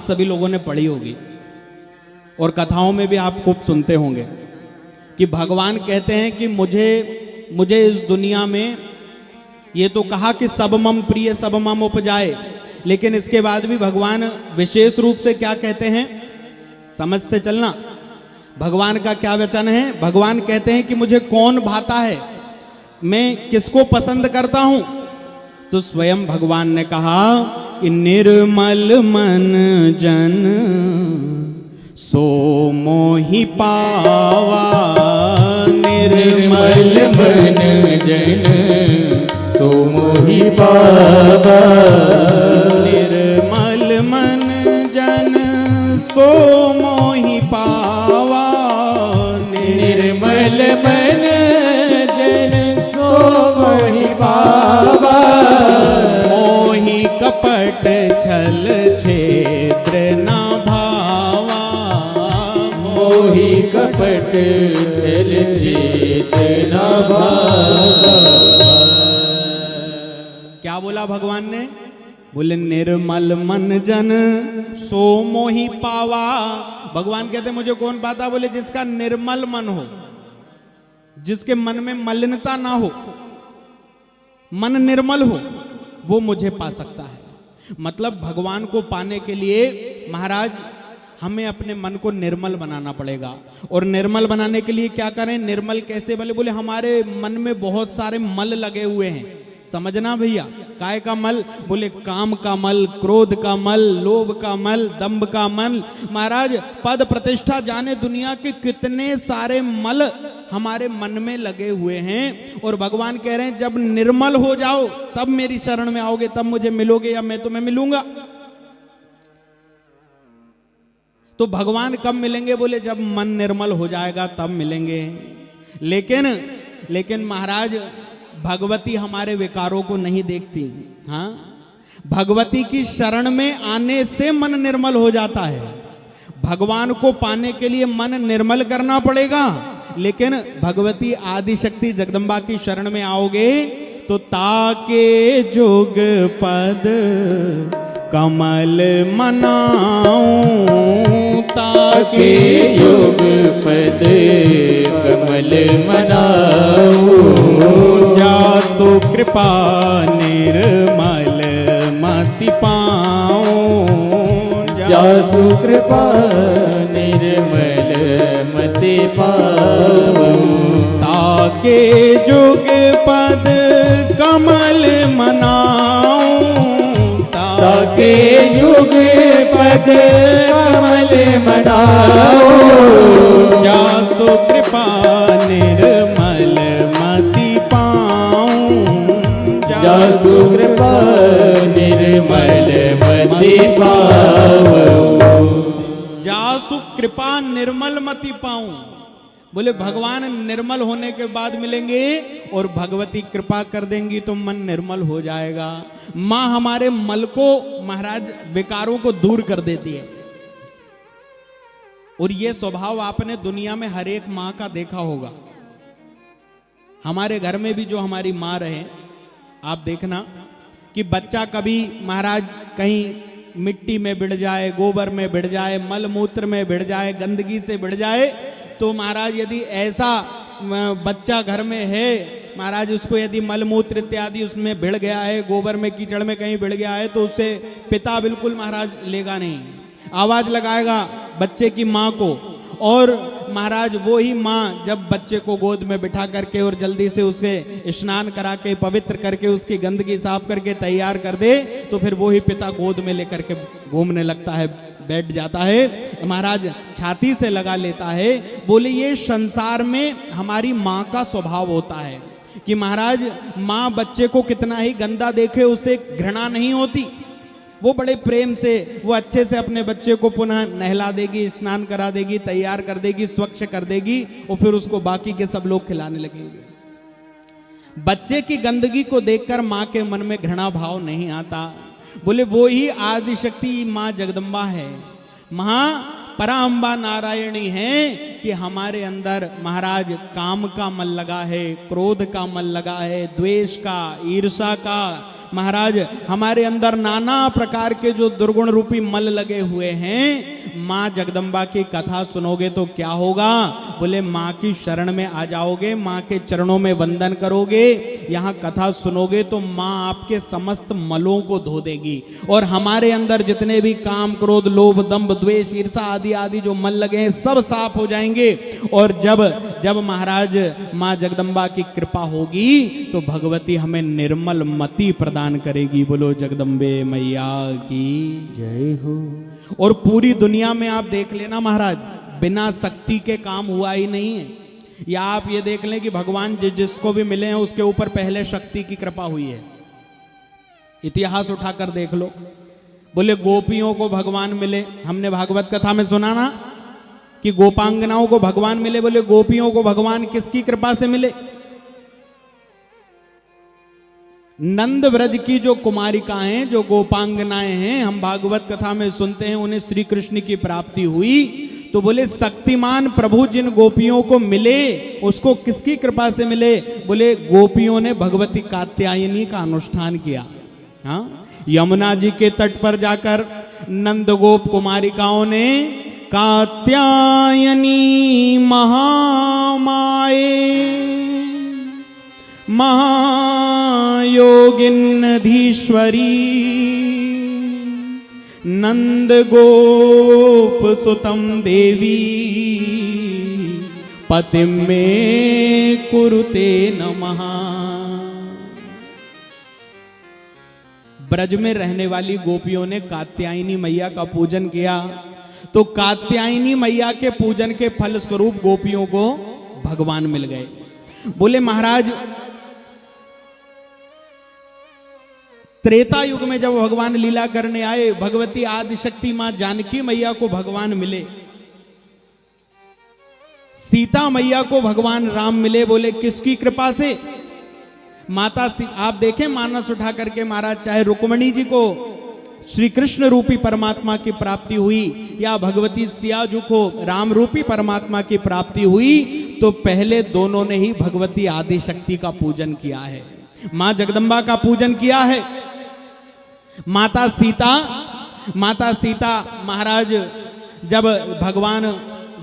सभी लोगों ने पढ़ी होगी और कथाओं में भी आप खूब सुनते होंगे कि भगवान कहते हैं कि मुझे इस दुनिया में, ये तो कहा कि सब मम प्रिय सब मम उपजाए, लेकिन इसके बाद भी भगवान विशेष रूप से क्या कहते हैं, समझते चलना। भगवान का क्या वचन है? भगवान कहते हैं कि मुझे कौन भाता है, मैं किसको पसंद करता हूं। तो स्वयं भगवान ने कहा कि निर्मल मन जन सो मोहि पावा, निर्मल मन जन सो मोहि पावा, निर्मल मन जन सो मोहि पावा, निर्मल मन जन सो मोहि पावा, मोहि कपट छल छेत्र न भावा, मोहि कपट छल छेत्र न भावा। क्या बोला भगवान ने? बोले निर्मल मन जन सो मोहि पावा। भगवान कहते मुझे कौन पाता? बोले जिसका निर्मल मन हो, जिसके मन में मलिनता ना हो, मन निर्मल हो, वो मुझे पा सकता है। मतलब भगवान को पाने के लिए महाराज हमें अपने मन को निर्मल बनाना पड़ेगा। और निर्मल बनाने के लिए क्या करें? निर्मल कैसे? बोले हमारे मन में बहुत सारे मल लगे हुए हैं, समझना भैया। काय का मल? बोले काम का मल, क्रोध का मल, लोभ का मल, दंभ का मल। महाराज पद प्रतिष्ठा जाने दुनिया के कितने सारे मल हमारे मन में लगे हुए हैं। और भगवान कह रहे हैं जब निर्मल हो जाओ तब मेरी शरण में आओगे, तब मुझे मिलोगे या मैं तुम्हें मिलूंगा। तो भगवान कब मिलेंगे? बोले जब मन निर्मल हो जाएगा तब मिलेंगे। लेकिन महाराज भगवती हमारे विकारों को नहीं देखती। हाँ, भगवती की शरण में आने से मन निर्मल हो जाता है। भगवान को पाने के लिए मन निर्मल करना पड़ेगा। लेकिन भगवती आदि शक्ति जगदम्बा की शरण में आओगे तो ताके जोग पद कमल मनाऊं, ताके जोग पद कमल मनाऊं, जासु कृपा निर्मल मति पाऊं, जासु कृपा निर्मल मति पाऊं, ताके जुग पद कमल मनाऊं, ताके युग पद कमल मनाऊं, जासु कृपा निर्मल मति पाऊं, जासु कृपा निर्मल मति पाऊं, जासु कृपा निर्मल मति पाऊं। बोले भगवान निर्मल होने के बाद मिलेंगे और भगवती कृपा कर देंगी तो मन निर्मल हो जाएगा। माँ हमारे मल को, महाराज विकारों को दूर कर देती है। और ये स्वभाव आपने दुनिया में हर एक माँ का देखा होगा। हमारे घर में भी जो हमारी माँ रहे, आप देखना कि बच्चा कभी महाराज कहीं मिट्टी में बिड़ जाए, गोबर में बिड़ जाए, मल मूत्र में बिड़ जाए, गंदगी से बिड़ जाए, तो महाराज यदि ऐसा बच्चा घर में है, महाराज उसको यदि मलमूत्र इत्यादि उसमें भिड़ गया है, गोबर में कीचड़ में कहीं भिड़ गया है, तो उससे पिता बिल्कुल महाराज लेगा नहीं, आवाज लगाएगा बच्चे की माँ को। और महाराज वो ही माँ जब बच्चे को गोद में बिठा करके और जल्दी से उसे स्नान करा के पवित्र करके उसकी गंदगी साफ करके तैयार कर दे, तो फिर वो ही पिता गोद में लेकर के घूमने लगता है, बैठ जाता है, महाराज छाती से लगा लेता है। बोले ये संसार में हमारी माँ का स्वभाव होता है कि महाराज माँ बच्चे को कितना ही गंदा देखे उसे घृणा नहीं होती, वो बड़े प्रेम से, वो अच्छे से अपने बच्चे को पुनः नहला देगी, स्नान करा देगी, तैयार कर देगी, स्वच्छ कर देगी और फिर उसको बाकी के सब लोग खिलाने लगेंगे। बच्चे की गंदगी को देखकर माँ के मन में घृणा भाव नहीं आता। बोले वो ही आदि शक्ति माँ जगदम्बा है, महा पराम्बा नारायणी है कि हमारे अंदर महाराज काम का मल लगा है, क्रोध का मल लगा है, द्वेष का, ईर्षा का, महाराज हमारे अंदर नाना प्रकार के जो दुर्गुण रूपी मल लगे हुए हैं, माँ जगदम्बा की कथा सुनोगे तो क्या होगा? बोले माँ की शरण में आ जाओगे, माँ के चरणों में वंदन करोगे, यहाँ कथा सुनोगे तो माँ आपके समस्त मलों को धो देगी और हमारे अंदर जितने भी काम, क्रोध, लोभ, दंभ, द्वेष, ईर्षा आदि आदि जो मल लगे हैं सब साफ हो जाएंगे। और जब महाराज माँ जगदम्बा की कृपा होगी तो भगवती हमें निर्मल मति प्रदान करेगी। बोलो जगदम्बे मैया की जय हो। और पूरी दुनिया में आप देख लेना महाराज, बिना शक्ति के काम हुआ ही नहीं है। या आप ये देख लें कि भगवान जिसको भी मिले हैं उसके ऊपर पहले शक्ति की कृपा हुई है। इतिहास उठाकर देख लो। बोले गोपियों को भगवान मिले, हमने भागवत कथा में सुना ना कि गोपांगनाओं को भगवान मिले। बोले गोपियों को भगवान किसकी कृपा से मिले? नंद व्रज की जो कुमारिकाएं, जो गोपांगनाएं हैं, हम भागवत कथा में सुनते हैं उन्हें श्री कृष्ण की प्राप्ति हुई। तो बोले शक्तिमान प्रभु जिन गोपियों को मिले उसको किसकी कृपा से मिले? बोले गोपियों ने भगवती कात्यायनी का अनुष्ठान किया। हाँ, यमुना जी के तट पर जाकर नंद गोप कुमारिकाओं ने कात्यायनी महामाए महायोगिन्नधीश्वरी नंद गोप सुतम देवी पतिम में कुरुते नमः। ब्रज में रहने वाली गोपियों ने कात्यायनी मैया का पूजन किया तो कात्यायनी मैया के पूजन के फल स्वरूप गोपियों को भगवान मिल गए। बोले महाराज त्रेता युग में जब भगवान लीला करने आए, भगवती आदिशक्ति मां जानकी मैया को भगवान मिले, सीता मैया को भगवान राम मिले। बोले किसकी कृपा से? माता आप देखें मानस उठा करके महाराज, चाहे रुक्मणी जी को श्री कृष्ण रूपी परमात्मा की प्राप्ति हुई या भगवती सियाजू को राम रूपी परमात्मा की प्राप्ति हुई, तो पहले दोनों ने ही भगवती आदिशक्ति का पूजन किया है, मां जगदम्बा का पूजन किया है। माता सीता महाराज जब भगवान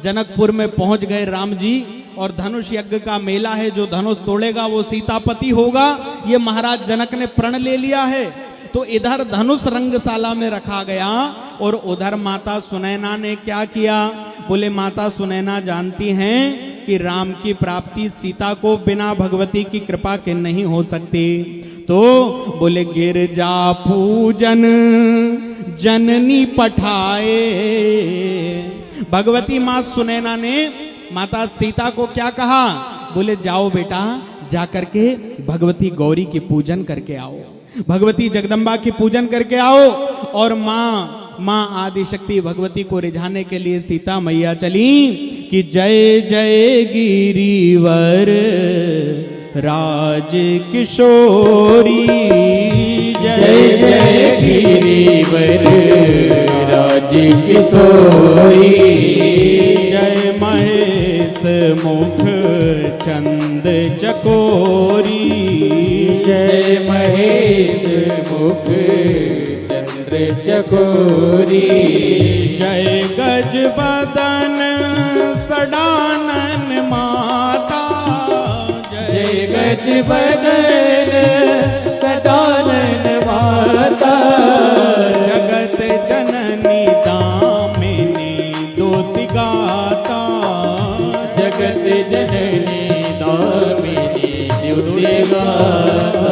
जनकपुर में पहुंच गए राम जी, और धनुष यज्ञ का मेला है, जो धनुष तोड़ेगा वो सीतापति होगा, ये महाराज जनक ने प्रण ले लिया है। तो इधर धनुष रंगशाला में रखा गया और उधर माता सुनैना ने क्या किया? बोले माता सुनैना जानती हैं कि राम की प्राप्ति सीता को बिना भगवती की कृपा के नहीं हो सकती। तो बोले गिरजा पूजन जननी पठाए। भगवती मां सुनैना ने माता सीता को क्या कहा? बोले जाओ बेटा, जाकर के भगवती गौरी की पूजन करके आओ, भगवती जगदम्बा की पूजन करके आओ। और मां आदिशक्ति भगवती को रिझाने के लिए सीता मैया चली कि जय जय गिरिवर राज किशोरी, जय जय गिरिवर राज किशोरी, जय महेश मुख चंद चकोरी, जय महेश मुख चंद्र चकोरी, जय गज बदन सडानन माता, जय गज बदन सडानन माता, जगत जननी दामिनी दोति गाता, जगत जननी दामिनी द्युति गाता।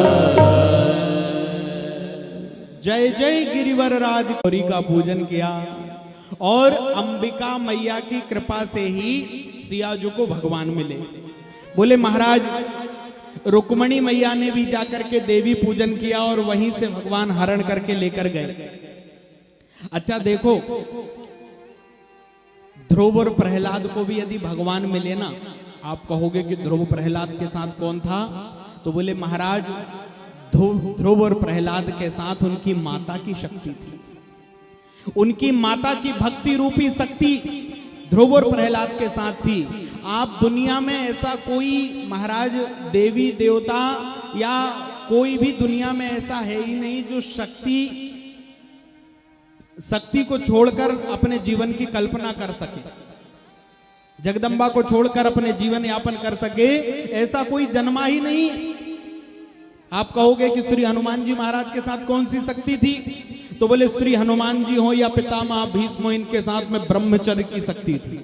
जय जय गिरिवर राज गौरी का पूजन किया और अंबिका मैया की कृपा से ही सियाजू को भगवान मिले। बोले महाराज रुक्मणी मैया ने भी जाकर के देवी पूजन किया और वहीं से भगवान हरण करके लेकर गए। अच्छा देखो, ध्रुव और प्रहलाद को भी यदि भगवान मिले ना, आप कहोगे कि ध्रुव प्रहलाद के साथ कौन था? तो बोले महाराज ध्रुव और प्रहलाद के साथ उनकी माता की शक्ति थी, उनकी माता की भक्ति रूपी शक्ति ध्रुव और प्रहलाद के साथ थी। आप दुनिया में ऐसा कोई महाराज देवी देवता या कोई भी दुनिया में ऐसा है ही नहीं जो शक्ति को छोड़कर अपने जीवन की कल्पना कर सके, जगदम्बा को छोड़कर अपने जीवन यापन कर सके, ऐसा कोई जन्मा ही नहीं। आप कहोगे कि श्री हनुमान जी महाराज के साथ कौन सी शक्ति थी, तो बोले श्री हनुमान जी हो या पितामह भीष्म, इनके साथ में ब्रह्मचर्य की शक्ति थी।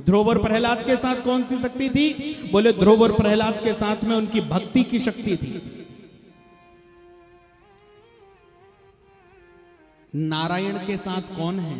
ध्रुव और प्रहलाद के साथ कौन सी शक्ति थी, बोले ध्रुव और प्रहलाद के साथ में उनकी भक्ति की शक्ति थी। नारायण के साथ कौन है,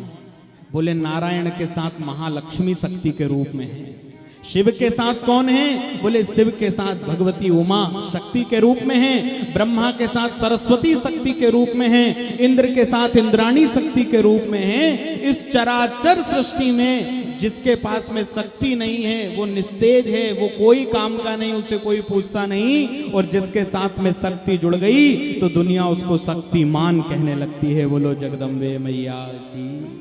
बोले नारायण के साथ महालक्ष्मी शक्ति के रूप में है। शिव के साथ कौन है, बोले शिव के साथ भगवती उमा शक्ति के रूप में है। ब्रह्मा के साथ सरस्वती शक्ति के रूप में है। इंद्र के साथ इंद्राणी शक्ति के रूप में है। इस चराचर सृष्टि में जिसके पास में शक्ति नहीं है वो निस्तेज है, वो कोई काम का नहीं, उसे कोई पूछता नहीं। और जिसके साथ में शक्ति जुड़ गई तो दुनिया उसको शक्तिमान कहने लगती है। बोलो जगदम्बे मैया की।